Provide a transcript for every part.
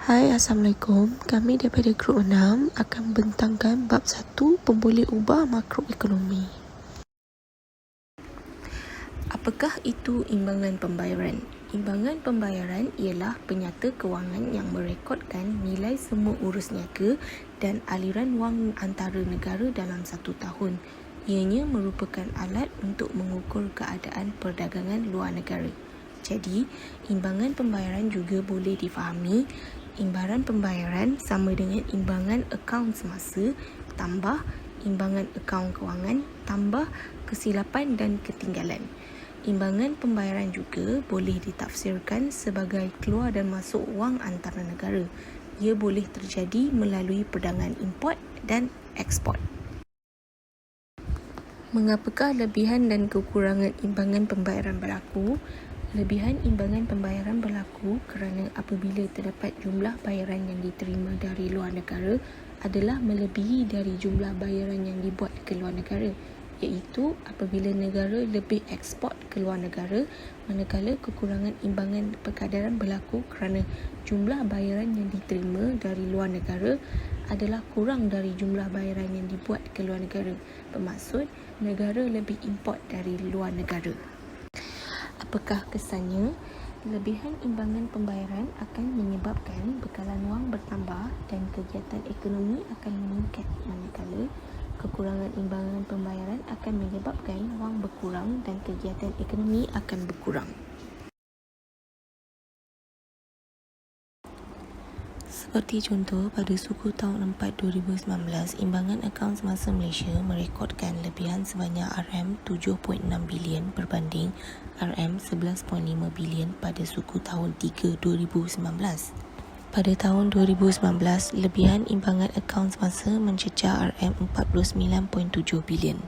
Hai, Assalamualaikum. Kami daripada Grup 6 akan membentangkan bab 1 pemboleh ubah makroekonomi. Apakah itu imbangan pembayaran? Imbangan pembayaran ialah penyata kewangan yang merekodkan nilai semua urus niaga dan aliran wang antara negara dalam satu tahun. Ianya merupakan alat untuk mengukur keadaan perdagangan luar negara. Jadi, imbangan pembayaran juga boleh difahami imbaran pembayaran sama dengan imbangan akaun semasa tambah imbangan akaun kewangan tambah kesilapan dan ketinggalan. Imbangan pembayaran juga boleh ditafsirkan sebagai keluar dan masuk wang antara negara. Ia boleh terjadi melalui perdagangan import dan ekspor. Mengapakah lebihan dan kekurangan imbangan pembayaran berlaku? Lebihan imbangan pembayaran berlaku kerana apabila terdapat jumlah bayaran yang diterima dari luar negara adalah melebihi dari jumlah bayaran yang dibuat ke luar negara, iaitu apabila negara lebih ekspor ke luar negara, manakala kekurangan imbangan perkadaran berlaku kerana jumlah bayaran yang diterima dari luar negara adalah kurang dari jumlah bayaran yang dibuat ke luar negara. Bermaksud, negara lebih import dari luar negara. Apakah kesannya? Lebihan imbangan pembayaran akan menyebabkan bekalan wang bertambah dan kegiatan ekonomi akan meningkat, manakala kekurangan imbangan pembayaran akan menyebabkan wang berkurang dan kegiatan ekonomi akan berkurang. Seperti contoh, pada suku tahun 4 2019, imbangan akaun semasa Malaysia merekodkan lebihan sebanyak RM7.6 bilion berbanding RM11.5 bilion pada suku tahun 3 2019. Pada tahun 2019, lebihan imbangan akaun semasa mencecah RM49.7 bilion.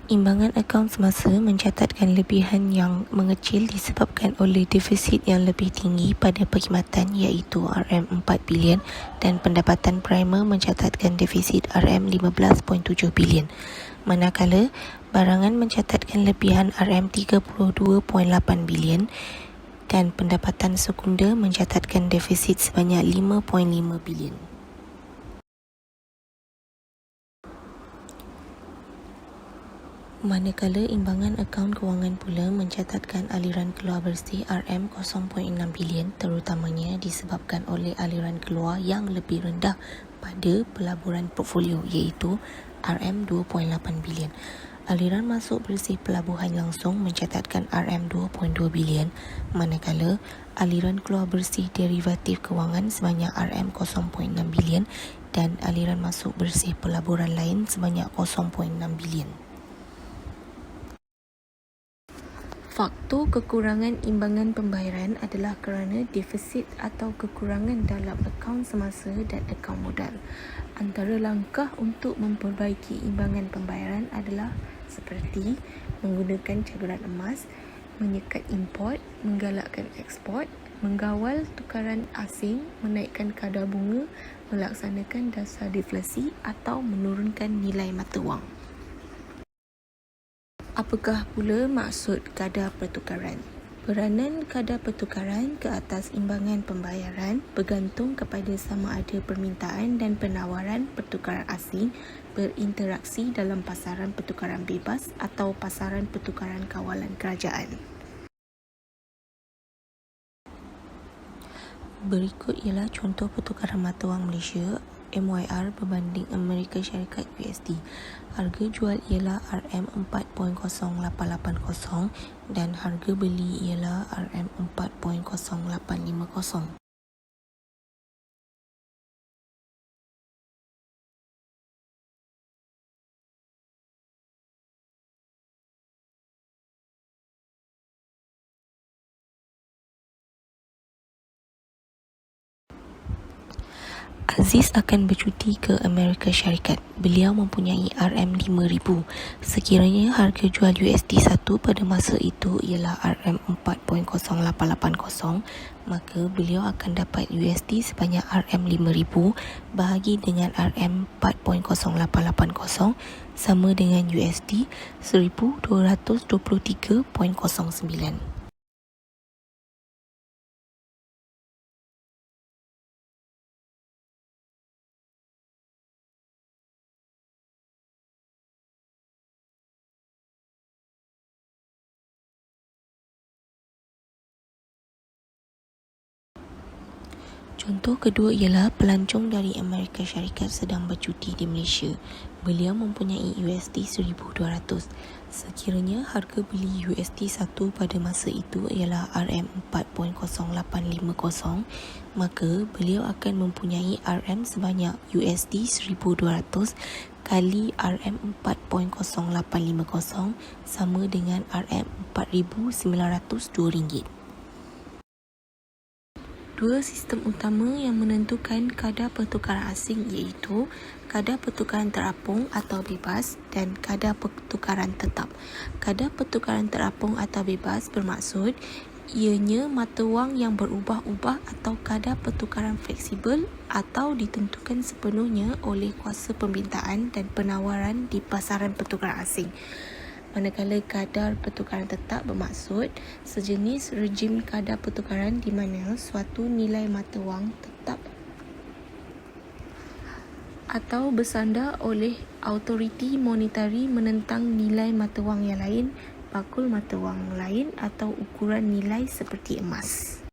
Imbangan akaun semasa mencatatkan lebihan yang mengecil disebabkan oleh defisit yang lebih tinggi pada perkhidmatan iaitu RM4 bilion dan pendapatan primer mencatatkan defisit RM15.7 bilion. Manakala barangan mencatatkan lebihan RM32.8 bilion dan pendapatan sekunder mencatatkan defisit sebanyak 5.5 bilion. Manakala imbangan akaun kewangan pula mencatatkan aliran keluar bersih RM0.6 bilion, terutamanya disebabkan oleh aliran keluar yang lebih rendah pada pelaburan portfolio iaitu RM2.8 bilion. Aliran masuk bersih pelabuhan langsung mencatatkan RM2.2 bilion, manakala aliran keluar bersih derivatif kewangan sebanyak RM0.6 bilion dan aliran masuk bersih pelaburan lain sebanyak 0.6 bilion. Faktor kekurangan imbangan pembayaran adalah kerana defisit atau kekurangan dalam akaun semasa dan akaun modal. Antara langkah untuk memperbaiki imbangan pembayaran adalah seperti menggunakan caduran emas, menyekat import, menggalakkan ekspor, mengawal tukaran asing, menaikkan kadar bunga, melaksanakan dasar deflasi atau menurunkan nilai mata wang. Apakah pula maksud kadar pertukaran? Peranan kadar pertukaran ke atas imbangan pembayaran bergantung kepada sama ada permintaan dan penawaran pertukaran asing berinteraksi dalam pasaran pertukaran bebas atau pasaran pertukaran kawalan kerajaan. Berikut ialah contoh pertukaran mata wang Malaysia MYR berbanding Amerika Syarikat USD. Harga jual ialah RM4.0880 dan harga beli ialah RM4.0850. Aziz akan bercuti ke Amerika Syarikat. Beliau mempunyai RM5,000. Sekiranya harga jual USD 1 pada masa itu ialah RM4.0880, maka beliau akan dapat USD sebanyak RM5,000 bahagi dengan RM4.0880 sama dengan USD 1,223.09. Contoh kedua ialah pelancong dari Amerika Syarikat sedang bercuti di Malaysia. Beliau mempunyai USD 1,200. Sekiranya harga beli USD 1 pada masa itu ialah RM4.0850, maka beliau akan mempunyai RM sebanyak USD 1,200 kali RM4.0850 sama dengan RM4,902. Dua sistem utama yang menentukan kadar pertukaran asing iaitu kadar pertukaran terapung atau bebas dan kadar pertukaran tetap. Kadar pertukaran terapung atau bebas bermaksud ianya mata wang yang berubah-ubah atau kadar pertukaran fleksibel atau ditentukan sepenuhnya oleh kuasa pembintaan dan penawaran di pasaran pertukaran asing. Manakala kadar pertukaran tetap bermaksud sejenis rejim kadar pertukaran di mana suatu nilai mata wang tetap atau bersandar oleh autoriti monetari menentang nilai mata wang yang lain, bakul mata wang lain atau ukuran nilai seperti emas.